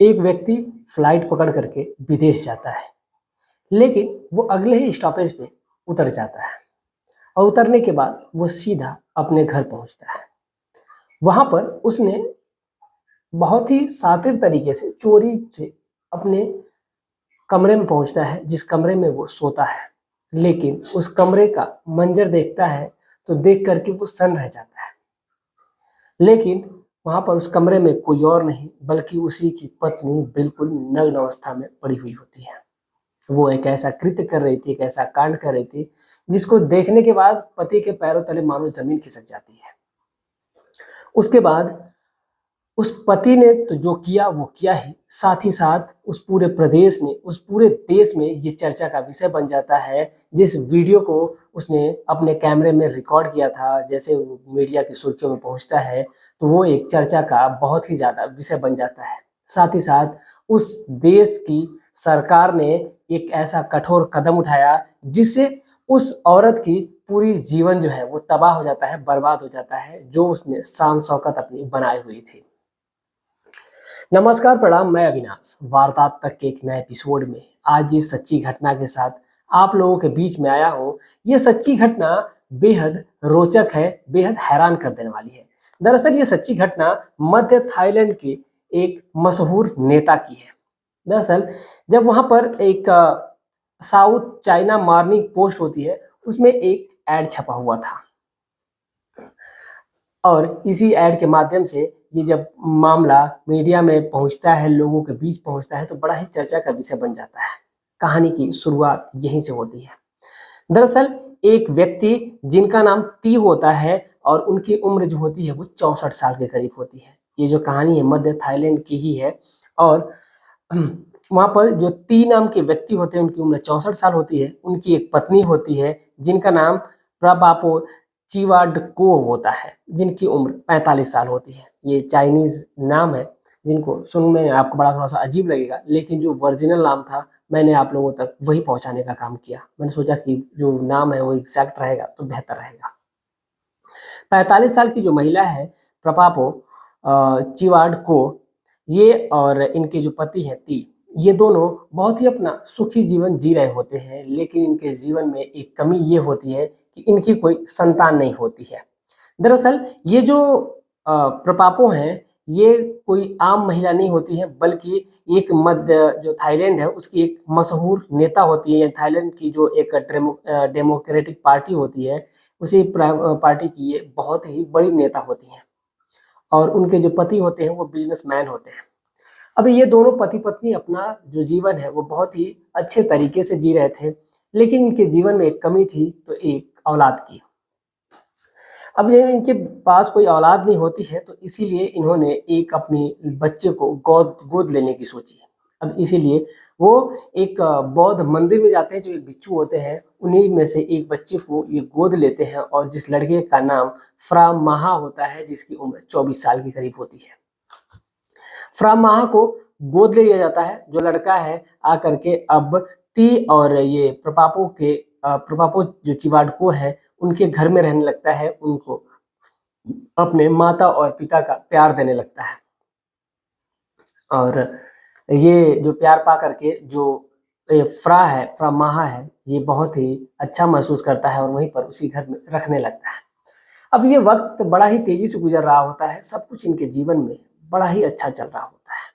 एक व्यक्ति फ्लाइट पकड़ करके विदेश जाता है, लेकिन वो अगले ही स्टॉपेज पे उतर जाता है और उतरने के बाद वो सीधा अपने घर पहुंचता है। वहां पर उसने बहुत ही शातिर तरीके से चोरी से अपने कमरे में पहुंचता है, जिस कमरे में वो सोता है। लेकिन उस कमरे का मंजर देखता है तो देख करके वो सन्न रह जाता है। लेकिन वहां पर उस कमरे में कोई और नहीं बल्कि उसी की पत्नी बिल्कुल नग्न अवस्था में पड़ी हुई होती है। वो एक ऐसा कृत्य कर रही थी, एक ऐसा कांड कर रही थी, जिसको देखने के बाद पति के पैरों तले मानो जमीन खिसक जाती है। उसके बाद उस पति ने तो जो किया वो किया ही, साथ ही साथ उस पूरे प्रदेश ने, उस पूरे देश में ये चर्चा का विषय बन जाता है। जिस वीडियो को उसने अपने कैमरे में रिकॉर्ड किया था, जैसे वो मीडिया की सुर्खियों में पहुंचता है तो वो एक चर्चा का बहुत ही ज्यादा विषय बन जाता है। साथ ही साथ उस देश की सरकार ने एक ऐसा कठोर कदम उठाया जिससे उस औरत की पूरी जीवन जो है वो तबाह हो जाता है, बर्बाद हो जाता है, जो उसने शान शौकत अपनी बनाई हुई थी। नमस्कार, प्रणाम। मैं अविनाश वारदात तक के एक नए एपिसोड में आज इस सच्ची घटना के साथ आप लोगों के बीच में आया हूँ। ये सच्ची घटना बेहद रोचक है, बेहद हैरान कर देने वाली है। दरअसल ये सच्ची घटना मध्य थाईलैंड के एक मशहूर नेता की है। दरअसल जब वहां पर एक साउथ चाइना मॉर्निंग पोस्ट होती है, उसमें एक एड छपा हुआ था और इसी ऐड के माध्यम से ये जब मामला मीडिया में पहुंचता है, लोगों के बीच पहुंचता है, तो बड़ा ही चर्चा का विषय बन जाता है। कहानी की शुरुआत यहीं से होती है। दरअसल एक व्यक्ति जिनका नाम ती होता है और उनकी उम्र जो होती है वो 64 साल के करीब होती है। ये जो कहानी है मध्य थाईलैंड की ही है और वहां पर जो ती नाम के व्यक्ति होते हैं उनकी उम्र 64 साल होती है। उनकी एक पत्नी होती है जिनका नाम प्रपापो चिवाडको होता है, जिनकी उम्र 45 साल होती है। ये चाइनीज नाम है जिनको सुनने में आपको बड़ा थोड़ा सा अजीब लगेगा, लेकिन जो ओरिजिनल नाम था मैंने आप लोगों तक वही पहुंचाने का काम किया। मैंने सोचा कि जो नाम है वो एग्जैक्ट रहेगा तो बेहतर रहेगा। 45 साल की जो महिला है प्रपापो चिवाडको, ये और इनके जो पति हैं ती, ये दोनों बहुत ही अपना सुखी जीवन जी रहे होते हैं। लेकिन इनके जीवन में एक कमी ये होती है कि इनकी कोई संतान नहीं होती है। दरअसल ये जो प्रपापो हैं, ये कोई आम महिला नहीं होती है बल्कि एक मध्य जो थाईलैंड है उसकी एक मशहूर नेता होती है। थाईलैंड की जो एक डेमोक्रेटिक पार्टी होती है, उसी पार्टी की ये बहुत ही बड़ी नेता होती हैं और उनके जो पति होते हैं वो बिजनेसमैन होते हैं। अब ये दोनों पति पत्नी अपना जो जीवन है वो बहुत ही अच्छे तरीके से जी रहे थे, लेकिन इनके जीवन में एक कमी थी, तो एक औलाद की। अब ये इनके पास कोई औलाद नहीं होती है तो इसीलिए इन्होंने एक अपनी बच्चे को गोद गोद लेने की सोची। अब इसीलिए वो एक बौद्ध मंदिर में जाते हैं, जो एक भिक्षु होते हैं उन्हीं में से एक बच्चे को ये गोद लेते हैं और जिस लड़के का नाम फ्रा महा होता है, जिसकी उम्र 24 साल के करीब होती है। फ्रा महा को गोद ले लिया जाता है। जो लड़का है आकर के अब ती और ये प्रपापो जो चिवाडको है उनके घर में रहने लगता है, उनको अपने माता और पिता का प्यार देने लगता है। और ये जो प्यार पा करके जो फ्रा माहा है, ये बहुत ही अच्छा महसूस करता है और वहीं पर उसी घर में रखने लगता है। अब ये वक्त बड़ा ही तेजी से गुजर रहा होता है, सब कुछ इनके जीवन में बड़ा ही अच्छा चल रहा होता है।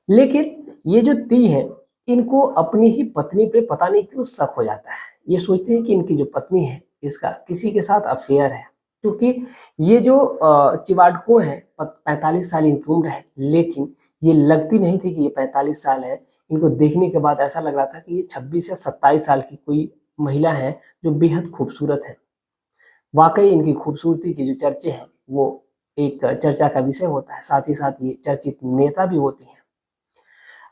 लेकिन ये जो ती है, इनको अपनी ही पत्नी पे पता नहीं क्यों शक हो जाता है। ये सोचते हैं कि इनकी जो पत्नी है इसका किसी के साथ अफेयर है, क्योंकि ये जो चिवाडको है 45 साल इनकी उम्र है, लेकिन ये लगती नहीं थी कि ये 45 साल है। इनको देखने के बाद ऐसा लग रहा था कि ये 26 या 27 साल की कोई महिला है जो बेहद खूबसूरत है। वाकई इनकी खूबसूरती की जो चर्चे हैं वो एक चर्चा का विषय होता है, साथ ही साथ ये चर्चित नेता भी होती हैं।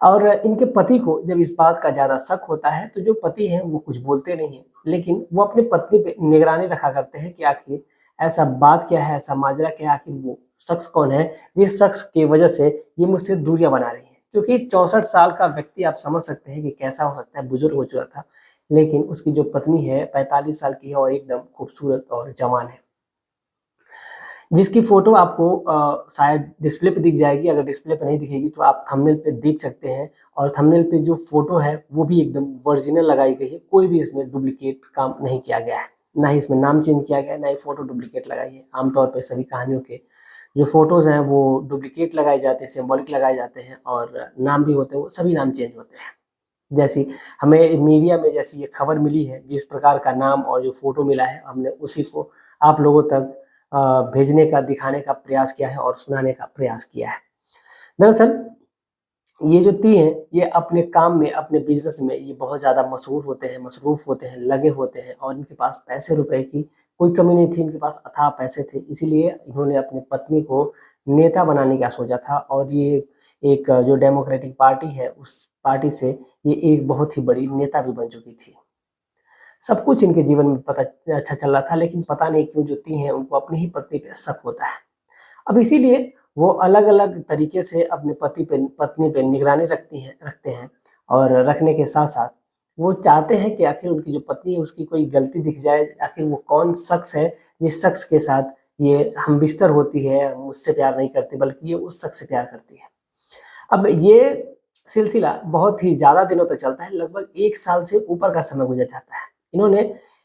और इनके पति को जब इस बात का ज्यादा शक होता है तो जो पति हैं वो कुछ बोलते नहीं है, लेकिन वो अपनी पत्नी पे निगरानी रखा करते हैं कि आखिर ऐसा बात क्या है, ऐसा माजरा क्या है, आखिर वो शख्स कौन है जिस शख्स की वजह से ये मुझसे दूरियां बना रही है। क्योंकि 64 साल का व्यक्ति आप समझ सकते हैं कि कैसा हो सकता है, बुजुर्ग हो चुका था, लेकिन उसकी जो पत्नी है 45 साल की है और एकदम खूबसूरत और जवान है। जिसकी फोटो आपको शायद डिस्प्ले पे दिख जाएगी। अगर डिस्प्ले पे नहीं दिखेगी तो आप थंबनेल पे देख सकते हैं, और थंबनेल पे जो फोटो है वो भी एकदम ओरिजिनल लगाई गई है। कोई भी इसमें डुप्लीकेट काम नहीं किया गया है, ना ही इसमें नाम चेंज किया गया है, ना ही फोटो डुप्लीकेट लगाई है। आमतौर पर सभी कहानियों के जो फोटोज हैं वो डुप्लीकेट लगाए जाते हैं, सिंबॉलिक लगाए जाते हैं, और नाम भी होते हैं वो सभी नाम चेंज होते हैं। जैसी हमें मीडिया में जैसी ये खबर मिली है, जिस प्रकार का नाम और जो फोटो मिला है, हमने उसी को आप लोगों तक भेजने का, दिखाने का प्रयास किया है और सुनाने का प्रयास किया है। दरअसल ये जो ती हैं, ये अपने काम में, अपने बिजनेस में ये बहुत ज़्यादा मशहूर होते हैं, मसरूफ होते हैं, लगे होते हैं, और इनके पास पैसे रुपए की कोई कमी नहीं थी। इनके पास अथाह पैसे थे, इसीलिए इन्होंने अपनी पत्नी को नेता बनाने का सोचा था। और ये एक जो डेमोक्रेटिक पार्टी है, उस पार्टी से ये एक बहुत ही बड़ी नेता भी बन चुकी थी। सब कुछ इनके जीवन में पता अच्छा चल रहा था, लेकिन पता नहीं क्यों जो ती हैं उनको अपनी ही पत्नी पे शक होता है। अब इसीलिए वो अलग-अलग तरीके से अपने पत्नी पे निगरानी रखते हैं, और रखने के साथ-साथ वो चाहते हैं कि आखिर उनकी जो पत्नी है उसकी कोई गलती दिख जाए, आखिर वो कौन शख्स है जिस शख्स के साथ ये हमबिस्तर होती है, मुझसे प्यार नहीं करती बल्कि ये उस शख्स से प्यार करती है। अब ये सिलसिला बहुत ही ज़्यादा दिनों तक चलता है, लगभग 1 साल से ऊपर का समय गुज़र जाता है। इन्होंने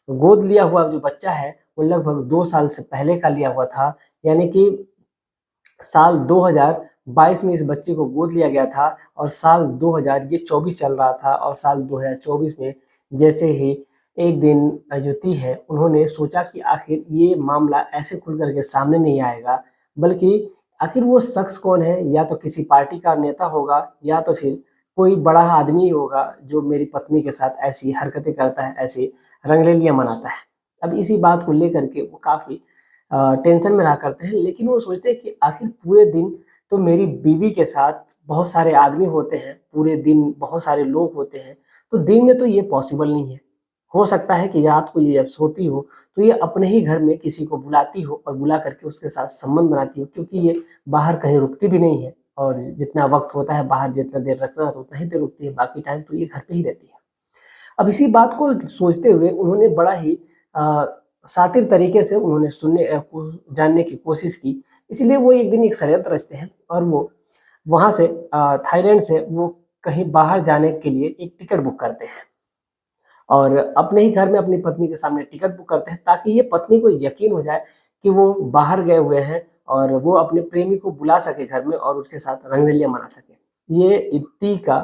गोद लिया हुआ जो बच्चा है, वो लगभग 2 साल से पहले का लिया हुआ था, यानी कि साल 2022 में इस बच्चे को गोद लिया गया था, और साल 2024 चल रहा था, और साल 2024 में जैसे ही एक दिन जो है उन्होंने सोचा कि आखिर ये मामला ऐसे खुल कर के सामने नहीं आएगा, बल्कि आखिर वो शख्स कौन है, या तो किसी पार्टी का नेता होगा, या तो फिर कोई बड़ा आदमी होगा जो मेरी पत्नी के साथ ऐसी हरकतें करता है, ऐसी रंगरेलियाँ मनाता है। अब इसी बात को लेकर के वो काफ़ी टेंशन में रहा करते हैं, लेकिन वो सोचते हैं कि आखिर पूरे दिन तो मेरी बीवी के साथ बहुत सारे आदमी होते हैं, पूरे दिन बहुत सारे लोग होते हैं, तो दिन में तो ये पॉसिबल नहीं है। हो सकता है कि रात को ये जब सोती हो, तो ये अपने ही घर में किसी को बुलाती हो, और बुला करके उसके साथ संबंध बनाती हो, क्योंकि ये बाहर कहीं रुकती भी नहीं है, और जितना वक़्त होता है बाहर जितना देर रखना तो उतना ही देर रुकती है, बाकी टाइम तो ये घर पे ही रहती है। अब इसी बात को सोचते हुए उन्होंने बड़ा ही अ, शातिर तरीके से उन्होंने जानने की कोशिश की। इसीलिए वो एक दिन एक षड्यंत्र रचते हैं, और वो वहाँ से थाईलैंड से वो कहीं बाहर जाने के लिए एक टिकट बुक करते हैं, और अपने ही घर में अपनी पत्नी के सामने टिकट बुक करते हैं, ताकि ये पत्नी को यकीन हो जाए कि वो बाहर गए हुए हैं, और वो अपने प्रेमी को बुला सके घर में, और उसके साथ रंगरलियाँ मना सके। ये इत्ती का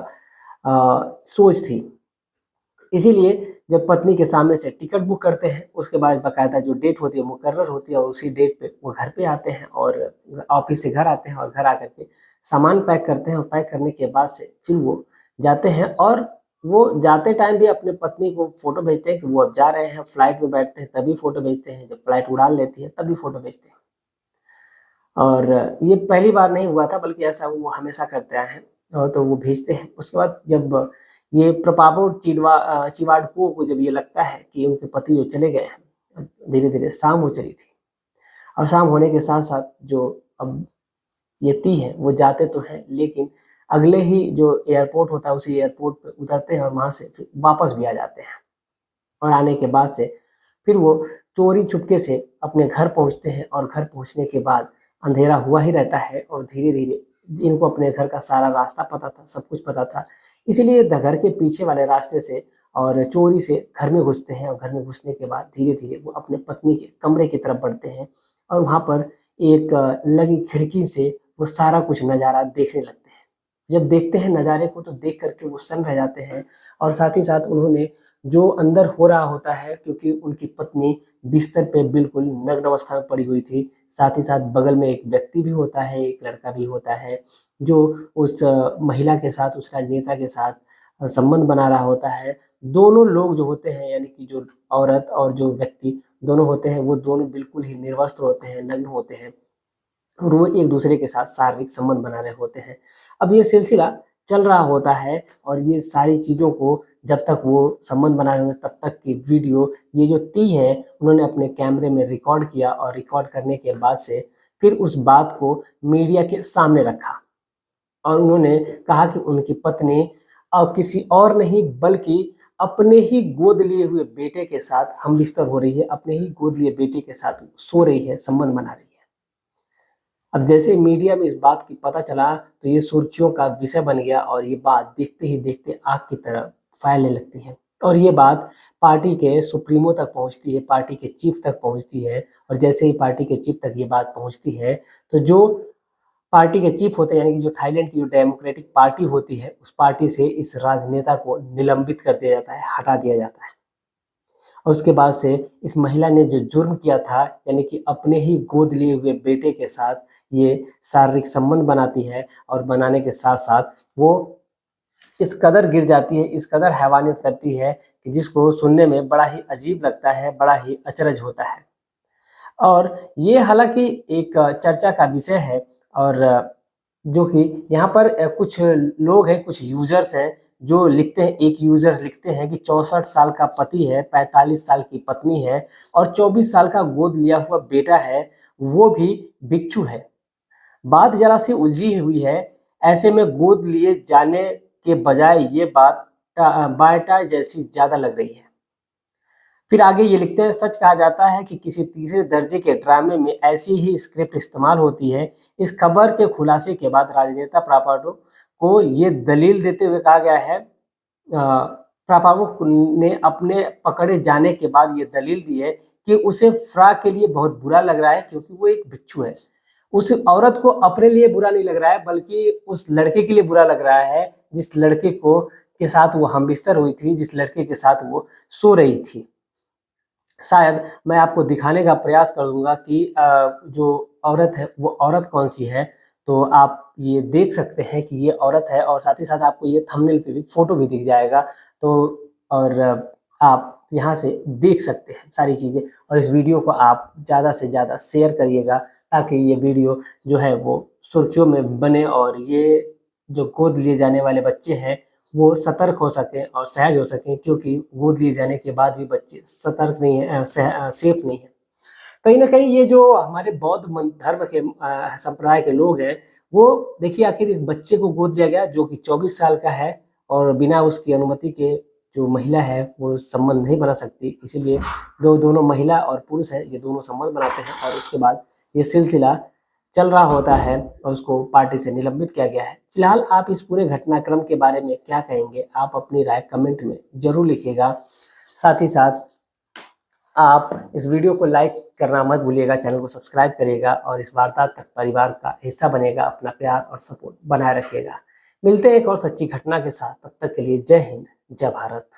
सोच थी। इसीलिए जब पत्नी के सामने से टिकट बुक करते हैं, उसके बाद बाकायदा जो डेट होती है मुकर्रर होती है, और उसी डेट पे वो घर पे आते हैं, और ऑफिस से घर आते हैं, और घर आकर के सामान पैक करते हैं, और पैक करने के बाद से फिर वो जाते हैं, और वो जाते टाइम भी अपने पत्नी को फ़ोटो भेजते हैं कि वो अब जा रहे हैं, फ्लाइट में बैठते हैं तभी फ़ोटो भेजते हैं, जब फ्लाइट उड़ान लेती है तभी फ़ोटो भेजते हैं। और ये पहली बार नहीं हुआ था, बल्कि ऐसा वो हमेशा करते आए हैं, और तो वो भेजते हैं। उसके बाद जब ये प्रपाबो चिवाडकुओं को जब ये लगता है कि उनके पति जो चले गए हैं, अब धीरे-धीरे शाम हो चली थी, और शाम होने के साथ-साथ जो अब ये ती हैं, वो जाते तो हैं, लेकिन अगले ही जो एयरपोर्ट होता है, उसी एयरपोर्ट पे उतरते हैं, और वहाँ से फिर वापस भी आ जाते हैं। और आने के बाद से फिर वो चोरी चुपके से अपने घर पहुँचते हैं, और घर पहुँचने के बाद अंधेरा हुआ ही रहता है, और धीरे-धीरे इनको अपने घर का सारा रास्ता पता था, सब कुछ पता था। इसीलिए घर के पीछे वाले रास्ते से और चोरी से घर में घुसते हैं, और घर में घुसने के बाद धीरे-धीरे वो अपने पत्नी के कमरे की तरफ बढ़ते हैं, और वहाँ पर एक लगी खिड़की से वो सारा कुछ नज़ारा देखने लगते हैं। जब देखते हैं नज़ारे को, तो देख कर के वो सन्न रह जाते हैं, और साथ ही साथ उन्होंने जो अंदर हो रहा होता है, क्योंकि उनकी पत्नी बिस्तर पे बिल्कुल नग्न अवस्था में पड़ी हुई थी, साथ ही साथ बगल में एक व्यक्ति भी होता है, एक लड़का भी होता है, जो उस महिला के साथ, उस राजनेता के साथ संबंध बना रहा होता है। दोनों लोग जो होते हैं, यानी कि जो औरत और जो व्यक्ति दोनों होते हैं, वो दोनों बिल्कुल ही निर्वस्त्र होते हैं, नग्न होते हैं, और वो एक-दूसरे के साथ शारीरिक संबंध बना रहे होते हैं। अब ये सिलसिला चल रहा होता है, और ये सारी चीज़ों को जब तक वो संबंध बना रहे होते हैं, तब तक की वीडियो ये जो ती है, उन्होंने अपने कैमरे में रिकॉर्ड किया, और रिकॉर्ड करने के बाद से फिर उस बात को मीडिया के सामने रखा, और उन्होंने कहा कि उनकी पत्नी किसी और नहीं बल्कि अपने ही गोद लिए हुए बेटे के साथ हमबिस्तर हो रही है, अपने ही गोद लिए बेटे के साथ सो रही है, संबंध बना रही है। अब जैसे मीडिया में इस बात की पता चला तो ये सुर्खियों का विषय बन गया और ये बात देखते ही देखते आग की तरह फैलने लगती है और ये बात पार्टी के सुप्रीमो तक पहुंचती है, पार्टी के चीफ तक पहुंचती है। और जैसे ही पार्टी के चीफ तक ये बात पहुंचती है तो जो पार्टी के चीफ होते हैं यानी कि जो थाईलैंड की जो डेमोक्रेटिक पार्टी होती है उस पार्टी से इस राजनेता को निलंबित कर दिया जाता है, हटा दिया जाता है। और उसके बाद से इस महिला ने जो जुर्म किया था यानी कि अपने ही गोद लिए हुए बेटे के साथ ये शारीरिक संबंध बनाती है और बनाने के साथ साथ वो इस कदर गिर जाती है, इस कदर हैवानियत करती है कि जिसको सुनने में बड़ा ही अजीब लगता है, बड़ा ही अचरज होता है। और ये हालांकि एक चर्चा का विषय है और जो कि यहाँ पर कुछ लोग हैं, कुछ यूजर्स हैं जो लिखते हैं। एक यूजर्स लिखते हैं कि 64 साल का पति है, 45 साल की पत्नी है और 24 साल का गोद लिया हुआ बेटा है, वो भी भिक्षु है। बात जरा सी उलझी हुई है। ऐसे में गोद लिए जाने के बजाय ये बात बायटा जैसी ज्यादा लग रही है। फिर आगे ये लिखते हैं, सच कहा जाता है कि किसी तीसरे दर्जे के ड्रामे में ऐसी ही स्क्रिप्ट इस्तेमाल होती है। इस खबर के खुलासे के बाद राजनेता प्रापाडो को ये दलील देते हुए कहा गया है, प्रापाडो ने अपने पकड़े जाने के बाद ये दलील दी है कि उसे फ्रा के लिए बहुत बुरा लग रहा है क्योंकि वो एक भिक्षु है। उस औरत को अपने लिए बुरा नहीं लग रहा है बल्कि उस लड़के के लिए बुरा लग रहा है जिस लड़के को के साथ वो हमबिस्तर हुई थी, जिस लड़के के साथ वो सो रही थी। शायद मैं आपको दिखाने का प्रयास करूँगा कि जो औरत है वो औरत कौन-सी है, तो आप ये देख सकते हैं कि ये औरत है और साथ ही साथ आपको ये थंबनेल पे भी फ़ोटो भी दिख जाएगा। तो और आप यहाँ से देख सकते हैं सारी चीज़ें और इस वीडियो को आप ज़्यादा से ज़्यादा शेयर करिएगा ताकि ये वीडियो जो है वो सुर्खियों में बने और ये जो गोद लिए जाने वाले बच्चे हैं वो सतर्क हो सकें और सहज हो सकें क्योंकि गोद लिए जाने के बाद भी बच्चे सतर्क नहीं है, सेफ नहीं है। कहीं न कहीं ये जो हमारे बौद्ध धर्म के संप्रदाय के लोग हैं, वो देखिए आखिर एक बच्चे को गोद लिया गया जो कि 24 साल का है और बिना उसकी अनुमति के जो महिला है वो संबंध नहीं बना सकती। इसीलिए दोनों महिला और पुरुष है ये दोनों संबंध बनाते हैं और उसके बाद ये सिलसिला चल रहा होता है और उसको पार्टी से निलंबित किया गया है। फिलहाल आप इस पूरे घटनाक्रम के बारे में क्या कहेंगे? आप अपनी राय कमेंट में ज़रूर लिखिएगा। साथ ही साथ आप इस वीडियो को लाइक करना मत भूलिएगा, चैनल को सब्सक्राइब करिएगा और इस वार्ता तक परिवार का हिस्सा बनिएगा। अपना प्यार और सपोर्ट बनाए रखिएगा। मिलते हैं एक और सच्ची घटना के साथ, तब तक के लिए जय हिंद, जय भारत।